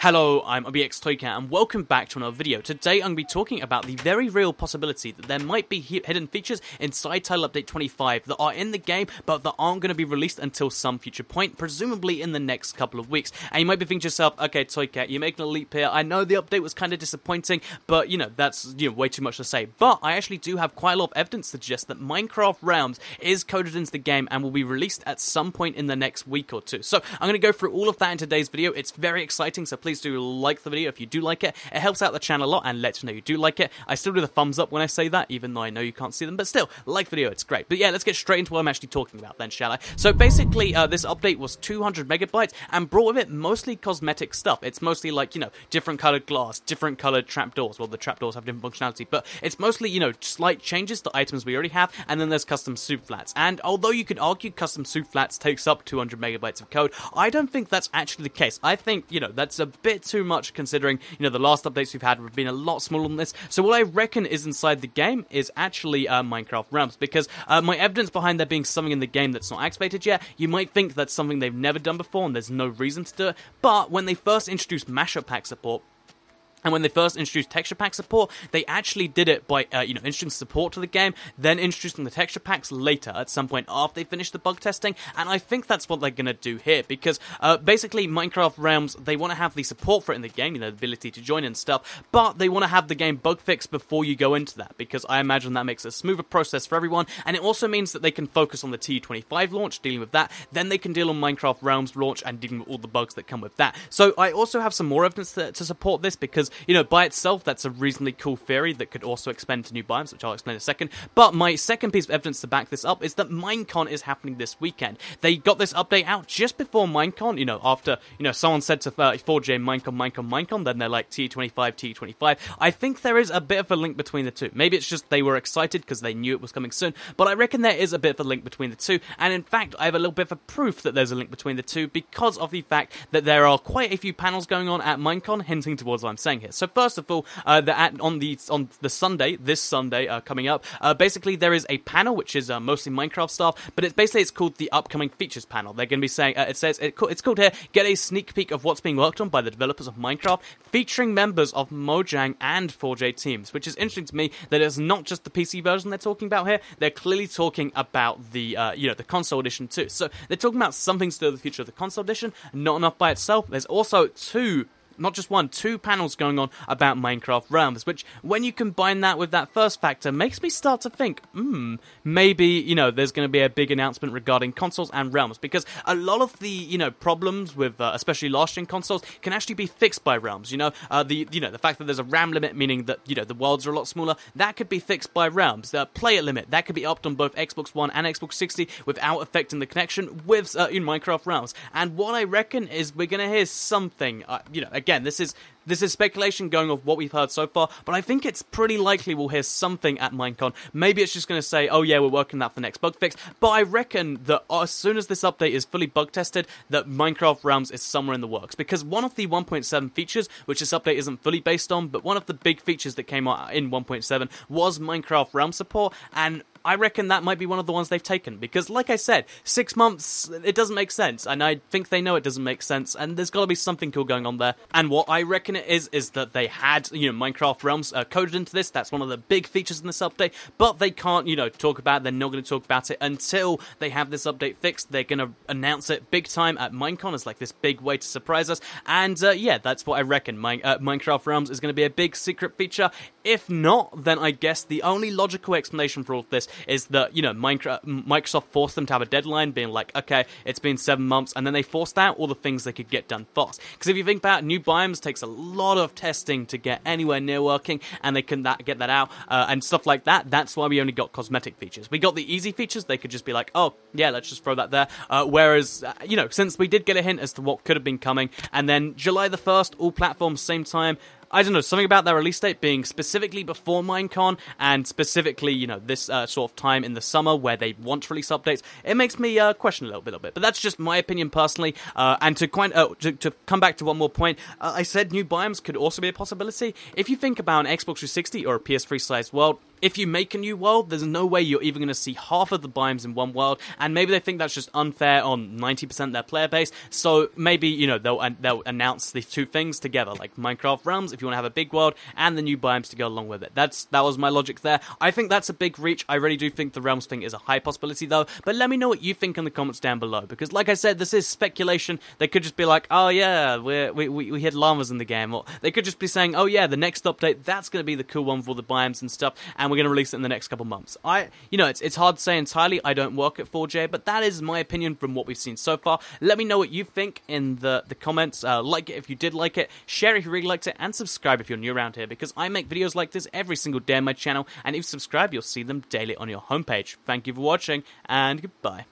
Hello, I'm OBXToyCat and welcome back to another video. Today I'm going to be talking about the very real possibility that there might be hidden features inside Title Update 25 that are in the game but that aren't going to be released until some future point, presumably in the next couple of weeks. And you might be thinking to yourself, okay ToyCat, you're making a leap here. I know the update was kind of disappointing, but that's way too much to say. But I actually do have quite a lot of evidence to suggest that Minecraft Realms is coded into the game and will be released at some point in the next week or two. So I'm going to go through all of that in today's video. It's very exciting, so please do like the video if you do like it. It helps out the channel a lot and lets you know you do like it. I still do the thumbs up when I say that, even though I know you can't see them, but still, like the video, it's great. But yeah, let's get straight into what I'm actually talking about then, shall I? So basically, this update was 200 megabytes and brought with it mostly cosmetic stuff. It's mostly like, different colored glass, different colored trapdoors. Well, the trapdoors have different functionality, but it's mostly, slight changes to items we already have, and then there's custom soup flats. And although you could argue custom soup flats takes up 200 megabytes of code, I don't think that's actually the case. I think, that's a bit too much considering, the last updates we've had have been a lot smaller than this. So what I reckon is inside the game is actually Minecraft Realms, because my evidence behind there being something in the game that's not activated yet, you might think that's something they've never done before and there's no reason to do it, but when they first introduced mashup pack support, and when they first introduced texture pack support, they actually did it by, introducing support to the game, then introducing the texture packs later, at some point after they finished the bug testing, and I think that's what they're going to do here, because basically Minecraft Realms, they want to have the support for it in the game, the ability to join and stuff, but they want to have the game bug fixed before you go into that, because I imagine that makes a smoother process for everyone, and it also means that they can focus on the TU25 launch, dealing with that, then they can deal on Minecraft Realms launch and dealing with all the bugs that come with that. So I also have some more evidence to support this, because by itself, that's a reasonably cool theory that could also expand to new biomes, which I'll explain in a second. But my second piece of evidence to back this up is that Minecon is happening this weekend. They got this update out just before Minecon, after, someone said to 4J Minecon, then they're like TU25. I think there is a bit of a link between the two. Maybe it's just they were excited because they knew it was coming soon, but I reckon there is a bit of a link between the two, and in fact, I have a little bit of a proof that there's a link between the two because of the fact that there are quite a few panels going on at Minecon hinting towards what I'm saying here. So first of all, on the Sunday, this Sunday coming up, basically there is a panel which is mostly Minecraft stuff, but it's called the Upcoming Features panel. They're going to be saying, it's called here, get a sneak peek of what's being worked on by the developers of Minecraft, featuring members of Mojang and 4J teams, which is interesting to me that it's not just the PC version they're talking about here, they're clearly talking about the, the console edition too. So they're talking about something to do with the future of the console edition, not enough by itself. There's also two panels going on about Minecraft Realms, which, when you combine that with that first factor, makes me start to think, maybe, there's going to be a big announcement regarding consoles and Realms, because a lot of the, problems with, especially last-gen consoles, can actually be fixed by Realms, the fact that there's a RAM limit, meaning that, the worlds are a lot smaller, that could be fixed by Realms. The player limit, that could be upped on both Xbox One and Xbox 60 without affecting the connection with, in Minecraft Realms, and what I reckon is we're going to hear something, again, this is speculation going off what we've heard so far, but I think it's pretty likely we'll hear something at Minecon. Maybe it's just going to say, oh yeah, we're working on that for the next bug fix, but I reckon that as soon as this update is fully bug tested, that Minecraft Realms is somewhere in the works, because one of the 1.7 features, which this update isn't fully based on, but one of the big features that came out in 1.7 was Minecraft Realms support, and I reckon that might be one of the ones they've taken, because like I said, 6 months, it doesn't make sense, and I think they know it doesn't make sense, and there's got to be something cool going on there. And what I reckon it is that they had, Minecraft Realms coded into this. That's one of the big features in this update, but they can't, talk about it. They're not going to talk about it until they have this update fixed. They're going to announce it big time at Minecon as like this big way to surprise us, and yeah, that's what I reckon. Minecraft Realms is going to be a big secret feature. If not, then I guess the only logical explanation for all of this is that, Microsoft forced them to have a deadline, being like, okay, it's been 7 months, and then they forced out all the things they could get done fast. Because if you think about it, new biomes takes a lot of testing to get anywhere near working, and they can get that out, and stuff like that. That's why we only got cosmetic features. We got the easy features, they could just be like, oh, yeah, let's just throw that there. Whereas, since we did get a hint as to what could have been coming, and then July the 1st, all platforms, same time, I don't know, something about their release date being specifically before Minecon, and specifically, this sort of time in the summer where they want to release updates, it makes me question a little bit. But that's just my opinion personally, and to come back to one more point, I said new biomes could also be a possibility. If you think about an Xbox 360 or a PS3-sized world, if you make a new world, there's no way you're even going to see half of the biomes in one world, and maybe they think that's just unfair on 90% of their player base, so maybe, you know, they'll announce these two things together, like Minecraft Realms, if you want to have a big world, and the new biomes to go along with it. That was my logic there. I think that's a big reach. I really do think the Realms thing is a high possibility, though, but let me know what you think in the comments down below, because like I said, this is speculation. They could just be like, oh yeah, we had llamas in the game, or they could just be saying, oh yeah, the next update, that's going to be the cool one for all the biomes and stuff, and we're going to release it in the next couple months. You know, it's hard to say entirely. I don't work at 4J, but that is my opinion from what we've seen so far. Let me know what you think in the comments. Like it if you did like it, share it if you really liked it, and subscribe if you're new around here, because I make videos like this every single day on my channel, and if you subscribe, you'll see them daily on your homepage. Thank you for watching, and goodbye.